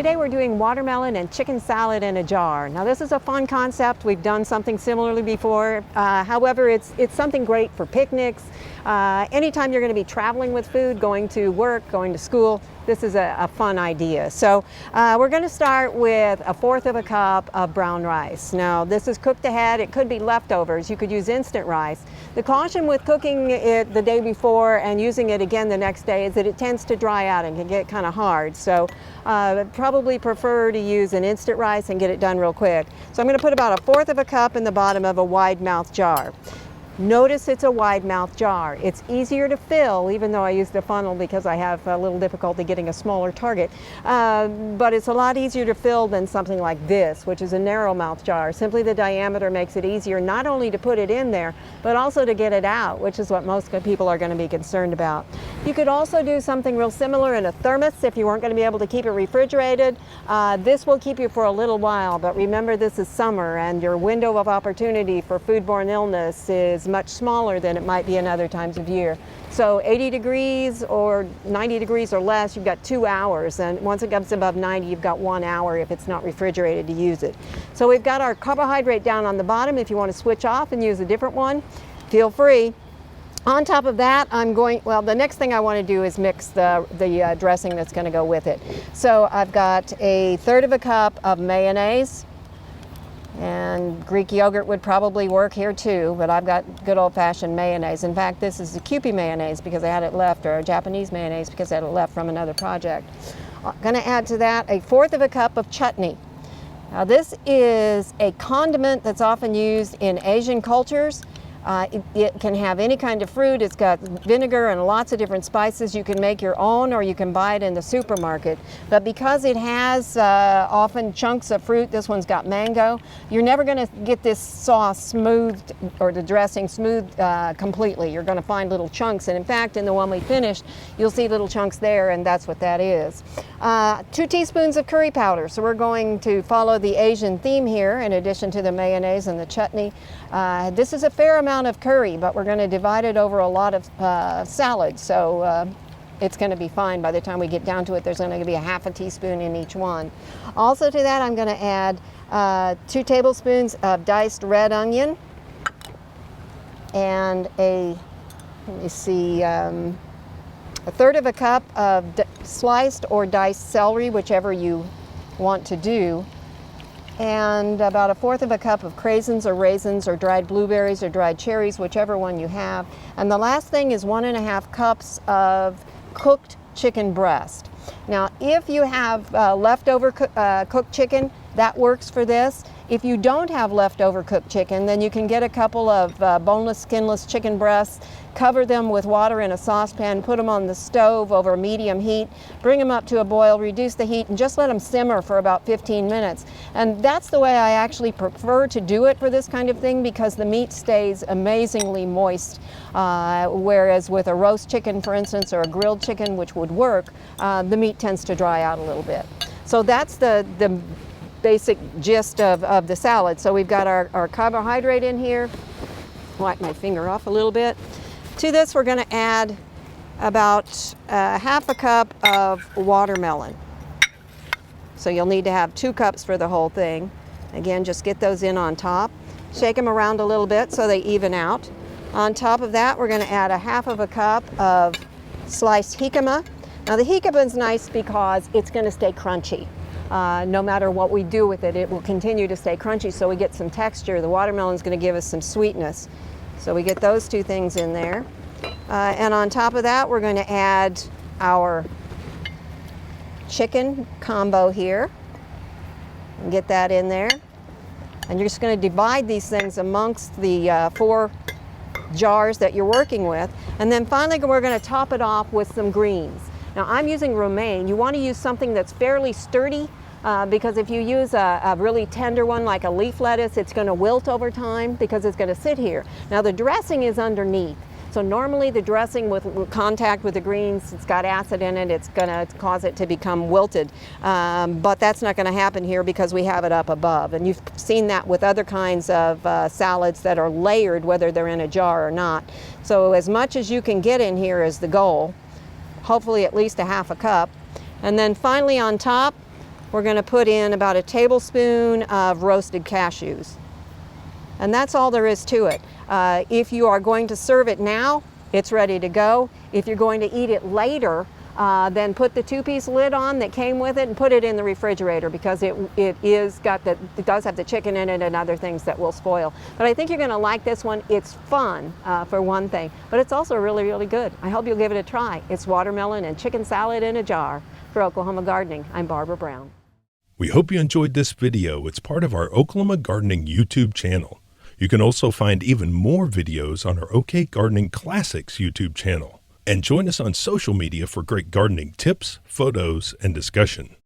Today we're doing watermelon and chicken salad in a jar. Now this is a fun concept. We've done something similarly before. However, it's something great for picnics. Anytime you're going to be traveling with food, going to work, going to school, this is a fun idea. So we're going to start with 1/4 cup of brown rice. Now this is cooked ahead. It could be leftovers. You could use instant rice. The caution with cooking it the day before and using it again the next day is that it tends to dry out and can get kind of hard. So probably prefer to use an instant rice and get it done real quick. So I'm going to put about 1/4 cup in the bottom of a wide mouth jar. Notice it's a wide mouth jar. It's easier to fill, even though I used a funnel because I have a little difficulty getting a smaller target. But it's a lot easier to fill than something like this, which is a narrow mouth jar. Simply the diameter makes it easier not only to put it in there, but also to get it out, which is what most people are going to be concerned about. You could also do something real similar in a thermos if you weren't going to be able to keep it refrigerated. This will keep you for a little while, but remember this is summer and your window of opportunity for foodborne illness is much smaller than it might be in other times of year. So 80 degrees or 90 degrees or less, you've got 2 hours, and once it comes above 90, you've got 1 hour if it's not refrigerated to use it. So we've got our carbohydrate down on the bottom. If you want to switch off and use a different one, feel free. On top of that, the next thing I want to do is mix the dressing that's going to go with it. So I've got 1/3 cup of mayonnaise, and Greek yogurt would probably work here too, but I've got good old-fashioned mayonnaise. In fact, this is the Kewpie mayonnaise because I had it left, or a Japanese mayonnaise because I had it left from another project. I'm going to add to that 1/4 cup of chutney. Now this is a condiment that's often used in Asian cultures. It can have any kind of fruit. It's got vinegar and lots of different spices. You can make your own or you can buy it in the supermarket. But because it has often chunks of fruit, this one's got mango, you're never going to get this sauce smoothed or the dressing smoothed completely. You're going to find little chunks. And in fact, in the one we finished, you'll see little chunks there, and that's what that is. 2 teaspoons of curry powder. So we're going to follow the Asian theme here in addition to the mayonnaise and the chutney. This is a fair amount of curry, but we're going to divide it over a lot of salad, so it's going to be fine. By the time we get down to it, there's going to be a 1/2 teaspoon in each one. Also to that, I'm going to add 2 tablespoons of diced red onion and a 1/3 cup of sliced or diced celery, whichever you want to do, and about 1/4 cup of craisins or raisins or dried blueberries or dried cherries, whichever one you have. And the last thing is 1½ cups of cooked chicken breast. Now, if you have leftover cooked chicken, that works for this. If you don't have leftover cooked chicken, then you can get a couple of boneless, skinless chicken breasts, cover them with water in a saucepan, put them on the stove over medium heat, bring them up to a boil, reduce the heat, and just let them simmer for about 15 minutes. And that's the way I actually prefer to do it for this kind of thing because the meat stays amazingly moist, whereas with a roast chicken, for instance, or a grilled chicken, which would work, the meat tends to dry out a little bit. So that's the basic gist of the salad. So we've got our carbohydrate in here. Wipe my finger off a little bit. To this, we're going to add about 1/2 cup of watermelon. So you'll need to have 2 cups for the whole thing. Again, just get those in on top. Shake them around a little bit so they even out. On top of that, we're going to add 1/2 cup of sliced jicama. Now the jicama is nice because it's going to stay crunchy. No matter what we do with it, it will continue to stay crunchy, so we get some texture. The watermelon is going to give us some sweetness. So we get those 2 things in there. And on top of that, we're going to add our chicken combo here. And get that in there. And you're just going to divide these things amongst the 4 jars that you're working with. And then finally, we're going to top it off with some greens. Now I'm using romaine. You want to use something that's fairly sturdy because if you use a really tender one like a leaf lettuce, it's going to wilt over time because it's going to sit here. Now the dressing is underneath. So normally the dressing with contact with the greens, it's got acid in it, it's going to cause it to become wilted. But that's not going to happen here because we have it up above. And you've seen that with other kinds of salads that are layered, whether they're in a jar or not. So as much as you can get in here is the goal. Hopefully at least 1/2 cup. And then finally on top, we're going to put in about a tablespoon of roasted cashews. And that's all there is to it. If you are going to serve it now, it's ready to go. If you're going to eat it later, then put the 2-piece lid on that came with it and put it in the refrigerator, because it does have the chicken in it and other things that will spoil. But I think you're going to like this one. It's fun for one thing, but it's also really, really good. I hope you'll give it a try. It's watermelon and chicken salad in a jar. For Oklahoma Gardening, I'm Barbara Brown. We hope you enjoyed this video. It's part of our Oklahoma Gardening YouTube channel. You can also find even more videos on our OK Gardening Classics YouTube channel. And join us on social media for great gardening tips, photos, and discussion.